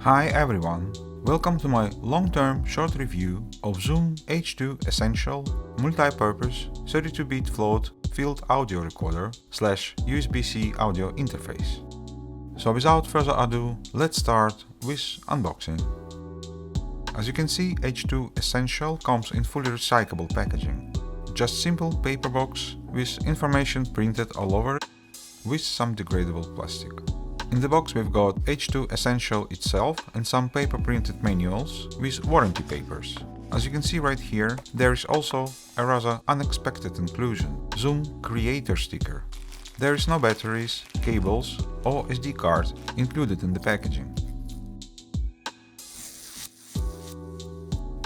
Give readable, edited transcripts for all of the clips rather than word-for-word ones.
Hi everyone, welcome to my long-term short review of Zoom H2 Essential Multipurpose 32-bit float field audio recorder / USB-C audio interface. So without further ado, let's start with unboxing. As you can see, H2 Essential comes in fully recyclable packaging. Just simple paper box with information printed all over it with some degradable plastic. In the box we've got H2 Essential itself and some paper printed manuals with warranty papers. As you can see right here, there is also a rather unexpected inclusion, Zoom Creator sticker. There is no batteries, cables or SD card included in the packaging.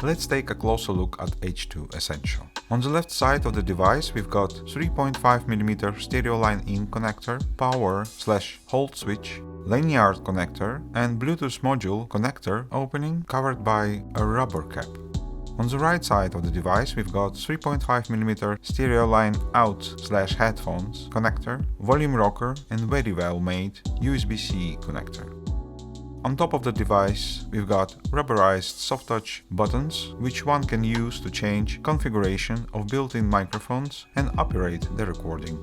Let's take a closer look at H2 Essential. On the left side of the device we've got 3.5mm stereo line-in connector, power/hold switch, lanyard connector and Bluetooth module connector opening covered by a rubber cap. On the right side of the device we've got 3.5mm stereo line-out/headphones connector, volume rocker and very well made USB-C connector. On top of the device, we've got rubberized soft touch buttons, which one can use to change configuration of built-in microphones and operate the recording.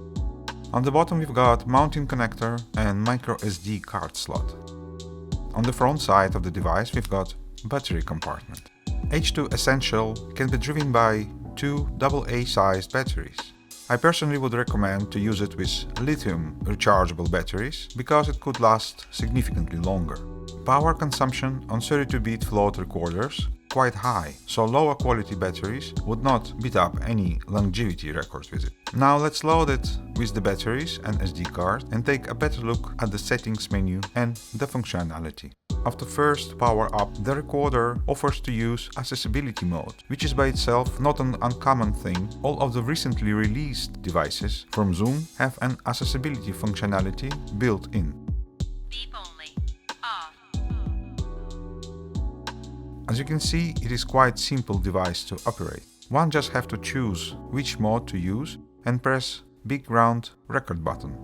On the bottom we've got mounting connector and micro SD card slot. On the front side of the device we've got battery compartment. H2 Essential can be driven by two AA-sized batteries. I personally would recommend to use it with Lithium rechargeable batteries because it could last significantly longer. Power consumption on 32-bit float recorders quite high, so lower quality batteries would not beat up any longevity records with it. Now let's load it with the batteries and SD card and take a better look at the settings menu and the functionality. After first power up, the recorder offers to use accessibility mode, which is by itself not an uncommon thing. All of the recently released devices from Zoom have an accessibility functionality built in. Beep only. Off. As you can see, it is quite simple device to operate. One just have to choose which mode to use and press big round record button.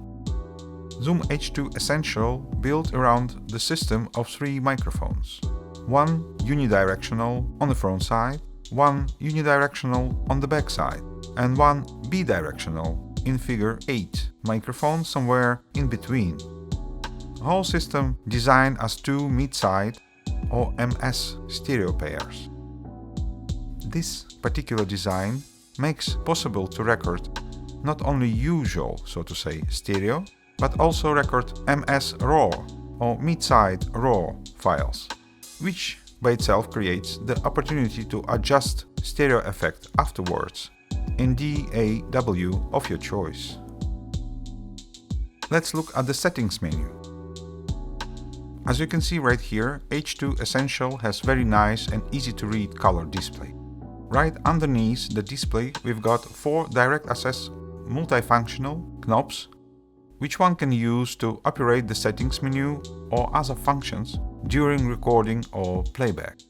Zoom H2 Essential built around the system of 3 microphones. One unidirectional on the front side, one unidirectional on the back side, and one bidirectional in figure 8 microphone somewhere in between. The whole system designed as 2 mid-side or MS stereo pairs. This particular design makes possible to record not only usual, so to say, stereo, but also record MS RAW or mid-side RAW files, which by itself creates the opportunity to adjust stereo effect afterwards in DAW of your choice. Let's look at the settings menu. As you can see right here, H2 Essential has very nice and easy to read color display. Right underneath the display we've got 4 direct access multifunctional knobs, which one can use to operate the settings menu or other functions during recording or playback.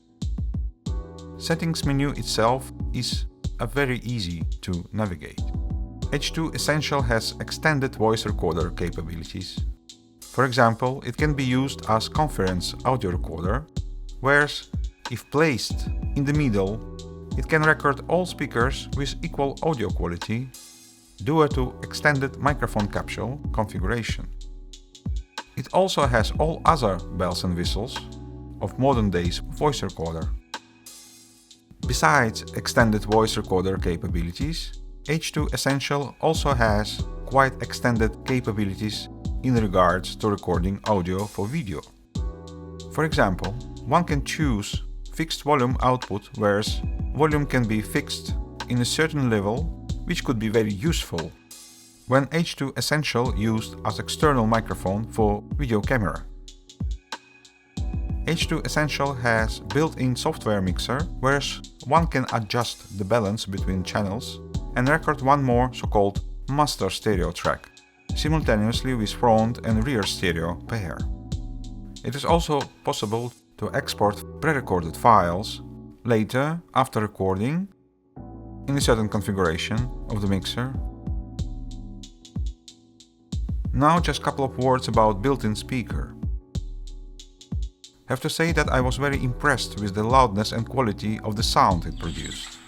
Settings menu itself is very easy to navigate. H2 Essential has extended voice recorder capabilities. For example, it can be used as conference audio recorder, whereas if placed in the middle, it can record all speakers with equal audio quality due to extended microphone capsule configuration. It also has all other bells and whistles of modern days voice recorder. Besides extended voice recorder capabilities, H2 Essential also has quite extended capabilities in regards to recording audio for video. For example, one can choose fixed volume output, whereas volume can be fixed in a certain level, which could be very useful when H2 Essential used as external microphone for video camera. H2 Essential has built-in software mixer, whereas one can adjust the balance between channels and record one more so-called master stereo track, simultaneously with front and rear stereo pair. It is also possible to export pre-recorded files later after recording in a certain configuration of the mixer. Now just a couple of words about built-in speaker. Have to say that I was very impressed with the loudness and quality of the sound it produced.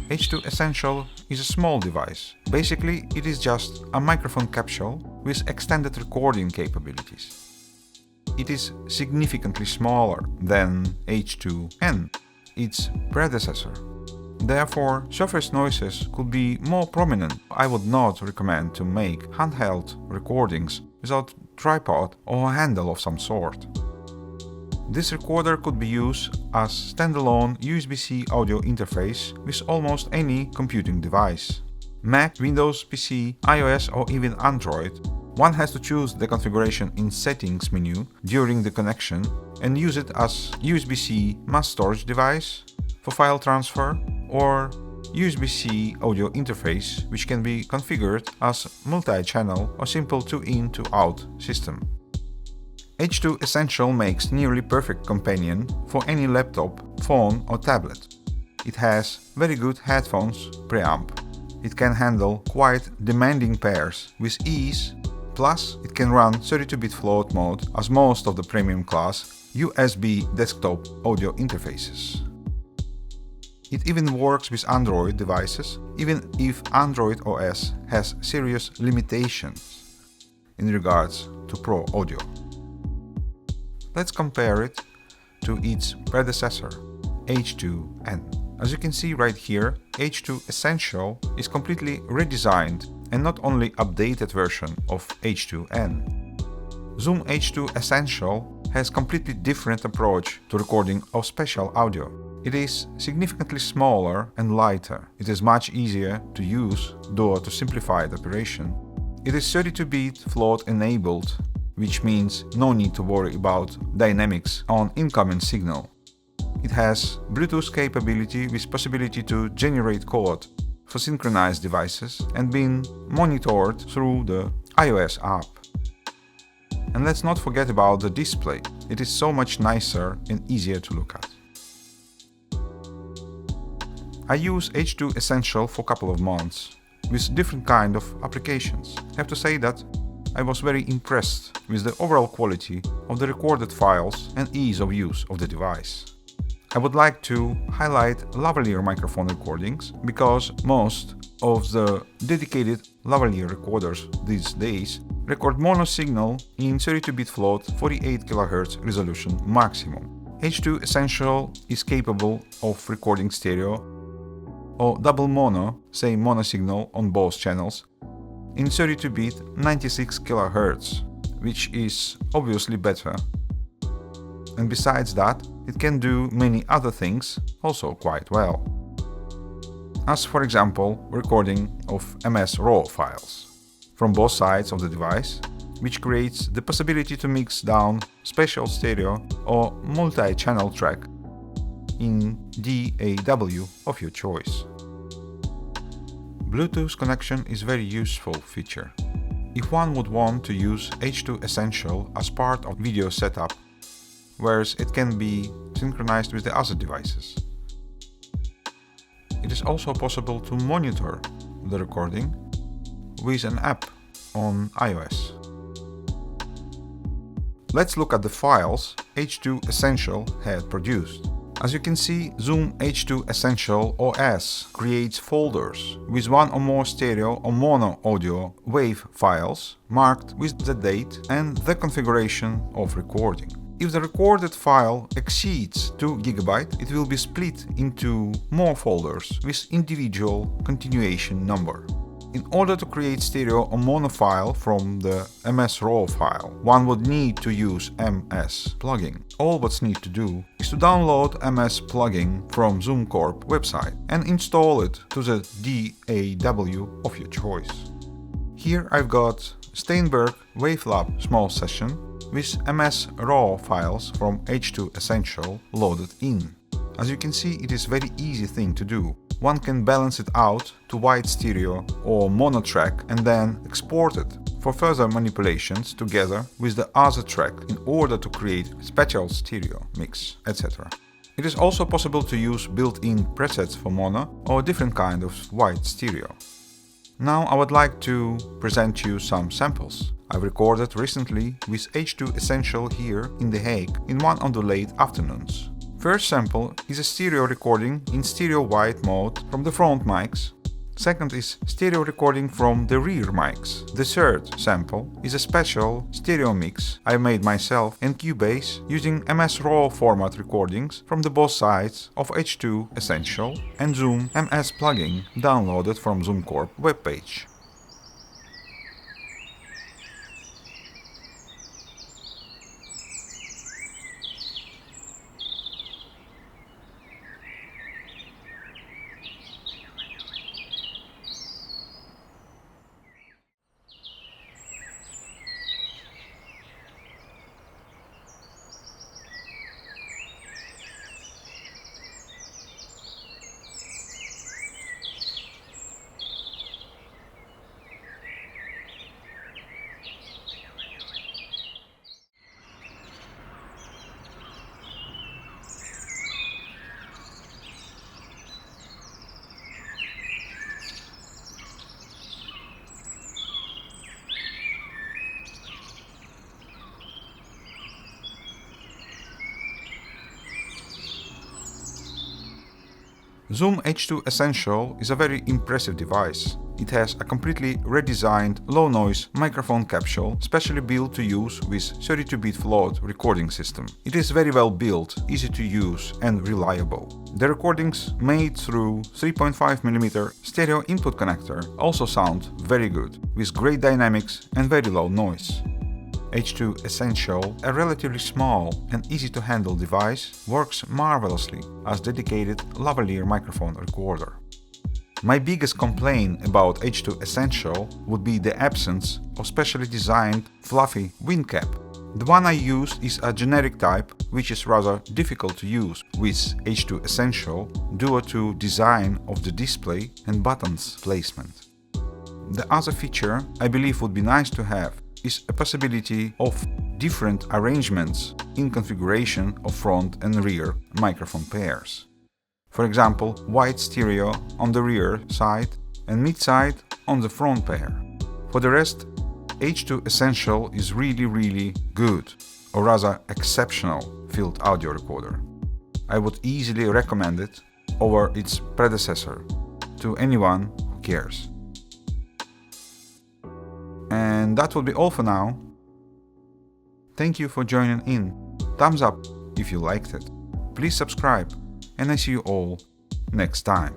H2 Essential is a small device. Basically, it is just a microphone capsule with extended recording capabilities. It is significantly smaller than H2N, its predecessor. Therefore, surface noises could be more prominent. I would not recommend to make handheld recordings without tripod or a handle of some sort. This recorder could be used as standalone USB-C audio interface with almost any computing device. Mac, Windows, PC, iOS or even Android. One has to choose the configuration in Settings menu during the connection and use it as USB-C mass storage device for file transfer or USB-C audio interface, which can be configured as multi-channel or simple 2-in 2-out system. H2 Essential makes nearly perfect companion for any laptop, phone or tablet. It has very good headphones preamp. It can handle quite demanding pairs with ease, plus it can run 32-bit float mode as most of the premium class USB desktop audio interfaces. It even works with Android devices, even if Android OS has serious limitations in regards to Pro Audio. Let's compare it to its predecessor, H2N. As you can see right here, H2 Essential is completely redesigned and not only updated version of H2N. Zoom H2 Essential has completely different approach to recording of spatial audio. It is significantly smaller and lighter. It is much easier to use due to simplified operation. It is 32-bit float enabled, which means no need to worry about dynamics on incoming signal. It has Bluetooth capability with possibility to generate code for synchronized devices and being monitored through the iOS app. And let's not forget about the display. It is so much nicer and easier to look at. I use H2 Essential for a couple of months with different kind of applications. I have to say that I was very impressed with the overall quality of the recorded files and ease of use of the device. I would like to highlight lavaliere microphone recordings because most of the dedicated lavaliere recorders these days record mono signal in 32-bit float 48 kHz resolution maximum. H2 Essential is capable of recording stereo or double mono, say mono signal on both channels, in 32-bit 96 kHz, which is obviously better. And besides that, it can do many other things also quite well. As for example, recording of MS RAW files from both sides of the device, which creates the possibility to mix down spatial stereo or multi-channel track in DAW of your choice. Bluetooth connection is a very useful feature. If one would want to use H2 Essential as part of video setup, whereas it can be synchronized with the other devices. It is also possible to monitor the recording with an app on iOS. Let's look at the files H2 Essential had produced. As you can see, Zoom H2 Essential OS creates folders with one or more stereo or mono audio WAV files marked with the date and the configuration of recording. If the recorded file exceeds 2 GB, it will be split into more folders with individual continuation number. In order to create stereo or mono file from the MS RAW file, one would need to use MS plugin. All what's need to do is to download MS plugin from Zoom Corp website and install it to the DAW of your choice. Here I've got Steinberg Wavelab small session with MS RAW files from H2 Essential loaded in. As you can see, it is very easy thing to do. one can balance it out to white stereo or mono track and then export it for further manipulations together with the other track in order to create spatial stereo mix, etc. It is also possible to use built-in presets for mono or a different kind of white stereo. Now I would like to present you some samples I've recorded recently with H2 Essential here in The Hague in one of the late afternoons. First sample is a stereo recording in stereo white mode from the front mics. Second is stereo recording from the rear mics. The third sample is a special stereo mix I made myself in Cubase using MS RAW format recordings from the both sides of H2 Essential and Zoom MS plugin downloaded from Zoom Corp webpage. Zoom H2 Essential is a very impressive device. It has a completely redesigned low-noise microphone capsule specially built to use with 32-bit float recording system. It is very well built, easy to use and reliable. The recordings made through 3.5mm stereo input connector also sound very good, with great dynamics and very low noise. H2 Essential, a relatively small and easy to handle device, works marvelously as dedicated lavaliere microphone recorder. My biggest complaint about H2 Essential would be the absence of specially designed fluffy wind cap. The one I use is a generic type, which is rather difficult to use with H2 Essential due to design of the display and buttons placement. The other feature I believe would be nice to have is a possibility of different arrangements in configuration of front and rear microphone pairs. For example, white stereo on the rear side and mid-side on the front pair. For the rest, H2 Essential is really good, or rather exceptional field audio recorder. I would easily recommend it over its predecessor to anyone who cares. And that will be all for now. Thank you for joining in. Thumbs up if you liked it. Please subscribe, and I see you all next time.